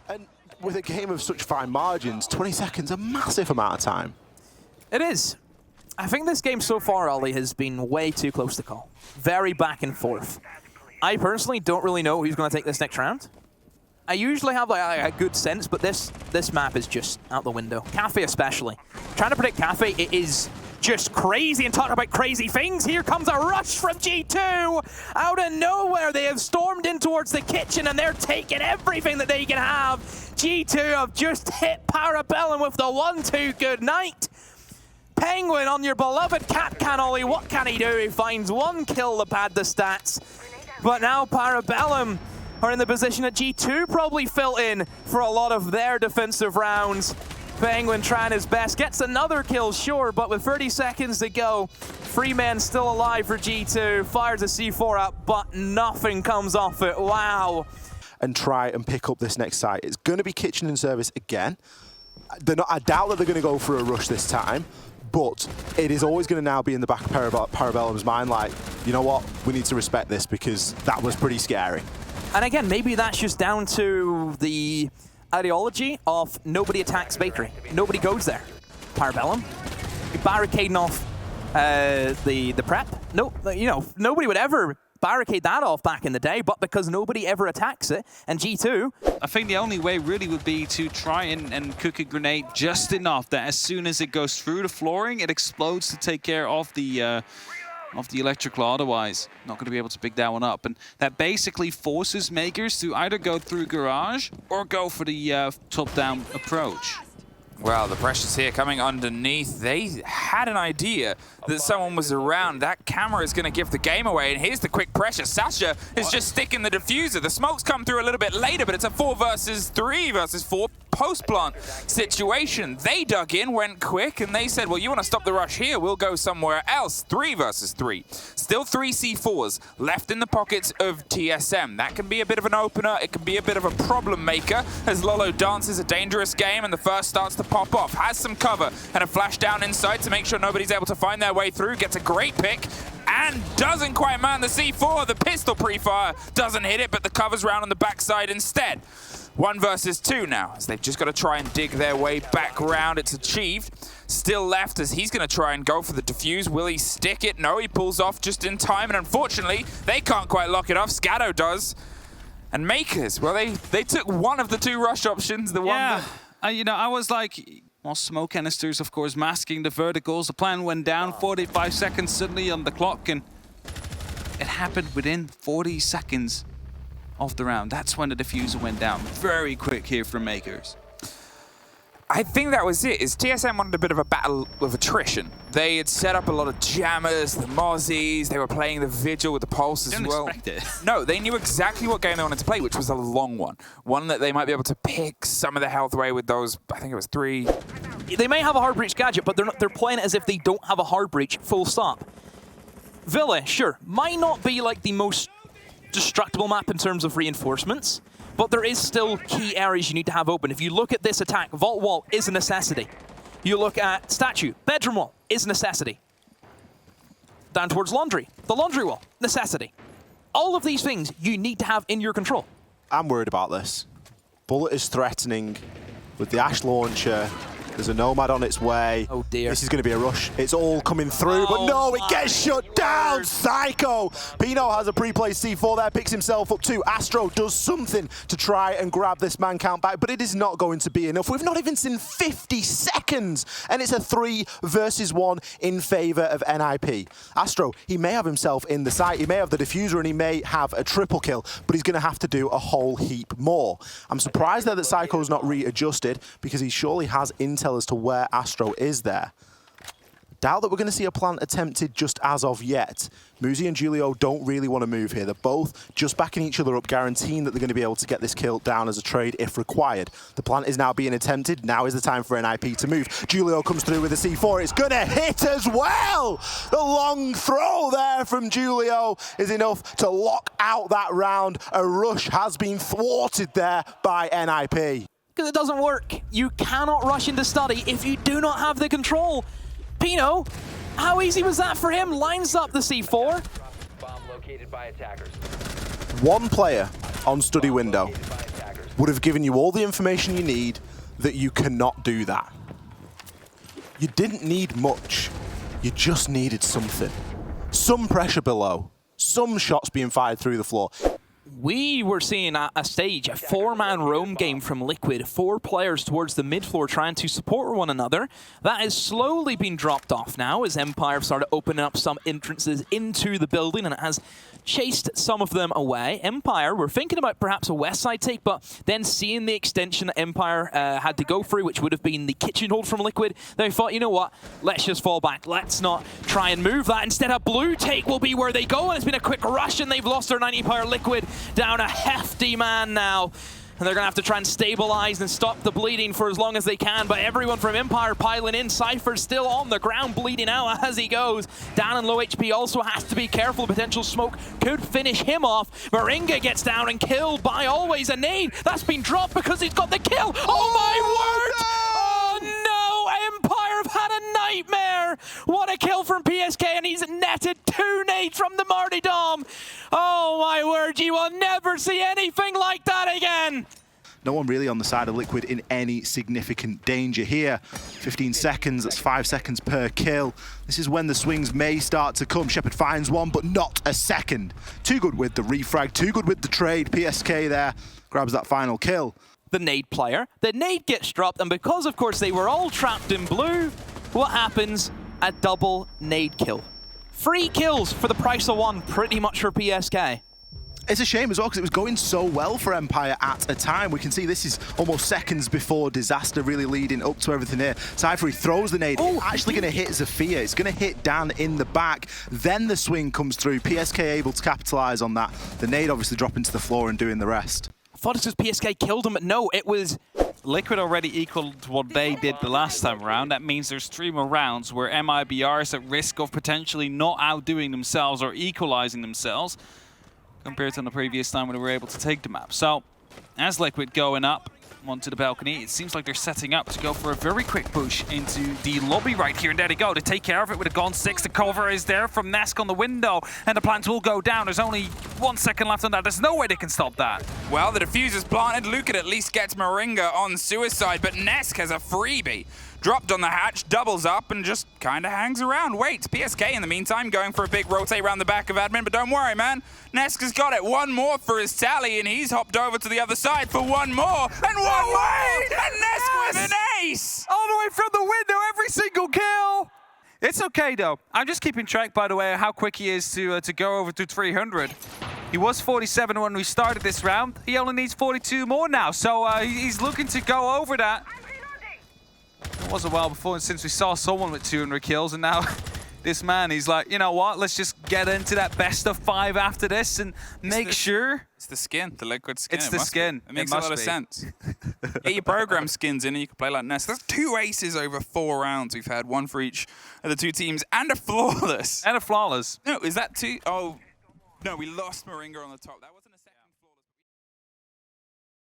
And with a game of such fine margins, 20 seconds, a massive amount of time. It is. I think this game so far, Ollie, has been way too close to call. Very back and forth. I personally don't really know who's going to take this next round. I usually have like a good sense, but this map is just out the window. Cafe especially. Trying to predict Cafe, it is just crazy. And talking about crazy things, here comes a rush from G2. Out of nowhere, they have stormed in towards the kitchen and they're taking everything that they can have. G2 have just hit Parabellum with the 1-2 good night. Penguin on your beloved Cat Can, Ollie. What can he do? He finds one kill to pad the stats. But now Parabellum are in the position that G2 probably filled in for a lot of their defensive rounds. Penguin trying his best, gets another kill, sure, but with 30 seconds to go, 3 men still alive for G2, fires a C4 out, but nothing comes off it. Wow. And try and pick up this next site. It's going to be kitchen and service again. I doubt that they're going to go for a rush this time, but it is always going to now be in the back of Parabellum's mind, like, you know what, we need to respect this because that was pretty scary. And again, maybe that's just down to the ideology of nobody attacks bakery. Nobody goes there. Parabellum, barricading off the prep. No, you know, nobody would ever barricade that off back in the day, but because nobody ever attacks it, and G2... I think the only way really would be to try and cook a grenade just enough that as soon as it goes through the flooring, it explodes to take care of the electrical. Otherwise, not going to be able to pick that one up. And that basically forces makers to either go through garage or go for the top-down approach. Well, the pressure's here coming underneath. They had an idea that someone was around. That camera is going to give the game away. And here's the quick pressure. Sasha is just sticking the diffuser. The smoke's come through a little bit later, but it's a 4 versus 3 versus 4 post-plant situation. They dug in, went quick, and they said, well, you want to stop the rush here? We'll go somewhere else. 3 versus 3. Still 3 C4s left in the pockets of TSM. That can be a bit of an opener. It can be a bit of a problem maker as Lolo dances a dangerous game and the first starts to pop off. Has some cover and a flash down inside to make sure nobody's able to find their way through. Gets a great pick and doesn't quite man the C4. The pistol pre-fire doesn't hit it, but the cover's round on the backside instead. 1 versus 2 now, as they've just got to try and dig their way back around. It's achieved. Still left as he's going to try and go for the defuse. Will he stick it? No, he pulls off just in time, and unfortunately, they can't quite lock it off. Scatto does. And Makers, well, they took one of the 2 rush options. The one that... you know, I was like, well, smoke canisters, of course, masking the verticals. The plan went down, 45 seconds suddenly on the clock, and it happened within 40 seconds of the round. That's when the diffuser went down. Very quick here from Makers. I think that was it. TSM wanted a bit of a battle of attrition. They had set up a lot of jammers, the mozzies, they were playing the vigil with the pulse as well. Didn't expect it. No, they knew exactly what game they wanted to play, which was a long one. One that they might be able to pick some of the health away with those, I think it was 3. They may have a hard breach gadget, but they're playing it as if they don't have a hard breach, full stop. Villa, sure, might not be like the most destructible map in terms of reinforcements, but there is still key areas you need to have open. If you look at this attack, vault wall is a necessity. You look at statue, bedroom wall is a necessity. Down towards laundry, the laundry wall, necessity. All of these things you need to have in your control. I'm worried about this. Bullet is threatening with the Ash launcher. There's a Nomad on its way. Oh dear. This is going to be a rush. It's all coming through, but no, it gets shut down. Psycho. Pino has a pre-placed C4 there, picks himself up too. Astro does something to try and grab this man count back, but it is not going to be enough. We've not even seen 50 seconds, and it's a 3 versus 1 in favor of NIP. Astro, he may have himself in the site, he may have the diffuser, and he may have a triple kill, but he's going to have to do a whole heap more. I'm surprised there that Psycho's not readjusted, because he surely has intel as to where Astro is there. Doubt that we're going to see a plant attempted just as of yet. Muzi and Julio don't really want to move here. They're both just backing each other up, guaranteeing that they're going to be able to get this kill down as a trade if required. The plant is now being attempted. Now is the time for NIP to move. Julio comes through with a C4. It's going to hit as well! The long throw there from Julio is enough to lock out that round. A rush has been thwarted there by NIP. Because it doesn't work. You cannot rush into study if you do not have the control. Pino, how easy was that for him? Lines up the C4. One player on study window. would have given you all the information you need that you cannot do that. You didn't need much. You just needed something. Some pressure below. Some shots being fired through the floor. We were seeing a stage, a 4-man roam game from Liquid, 4 players towards the mid-floor trying to support one another. That has slowly been dropped off now as Empire started opening up some entrances into the building, and it has chased some of them away. Empire were thinking about perhaps a west side take, but then seeing the extension that Empire had to go through, which would have been the kitchen hold from Liquid, they thought, you know what, let's just fall back. Let's not try and move that. Instead, a blue take will be where they go, and it's been a quick rush, and they've lost their 90 power. Liquid down a hefty man now. And they're going to have to try and stabilize and stop the bleeding for as long as they can. But everyone from Empire piling in. Cypher's still on the ground, bleeding out as he goes. Down and low HP also has to be careful. Potential smoke could finish him off. Moringa gets down and killed by always a nade. That's been dropped because he's got the kill. Oh my word! Oh no! Empire have had a nightmare! What a kill from PSK, and he's netted 2 nades from the Martyrdom. Oh my word, you will never see anything like that again. No one really on the side of Liquid in any significant danger here. 15 seconds, that's 5 seconds per kill. This is when the swings may start to come. Shepard finds one, but not a second. Too good with the refrag, too good with the trade. PSK there grabs that final kill. The nade player, the nade gets dropped, and because of course they were all trapped in blue, what happens? A double nade kill. 3 kills for the price of 1, pretty much for PSK. It's a shame as well because it was going so well for Empire at a time. We can see this is almost seconds before disaster really leading up to everything here. Cypher, he throws the nade. It's actually going to hit Zofia. It's going to hit Dan in the back. Then the swing comes through. PSK able to capitalize on that. The nade obviously dropping to the floor and doing the rest. I thought it was PSK killed him, but no, it was... Liquid already equaled what they did the last time around. That means there's 3 more rounds where MIBR is at risk of potentially not outdoing themselves or equalizing themselves compared to the previous time when they were able to take the map. So, as Liquid going up onto the balcony, it seems like they're setting up to go for a very quick push into the lobby right here. And there they go to take care of it with a Gon 6. The cover is there from Nesk on the window, and the plant will go down. There's only 1 second left on that. There's no way they can stop that. Well, the diffuser's planted. Lucan at least gets Moringa on suicide, but Nesk has a freebie. Dropped on the hatch, doubles up, and just kind of hangs around. Waits. PSK, in the meantime, going for a big rotate around the back of admin, but don't worry, man. Nesk has got it. 1 more for his tally, and he's hopped over to the other side for 1 more, and 1 more! And Nesk with an ace! All the way from the window, every single kill! It's okay, though. I'm just keeping track, by the way, of how quick he is to go over to 300. He was 47 when we started this round. He only needs 42 more now, so he's looking to go over that. It was a while before since we saw someone with 200 kills, and now this man, he's like, you know what, let's just get into that best of 5 after this and make sure. It's the skin, the liquid skin. It's the skin. It makes a lot of sense. Get your program skins in and you can play like Nest. That's 2 aces over 4 rounds we've had, 1 for each of the 2 teams, and a flawless. And a flawless. No, is that 2? Oh, no, we lost Moringa on the top. That was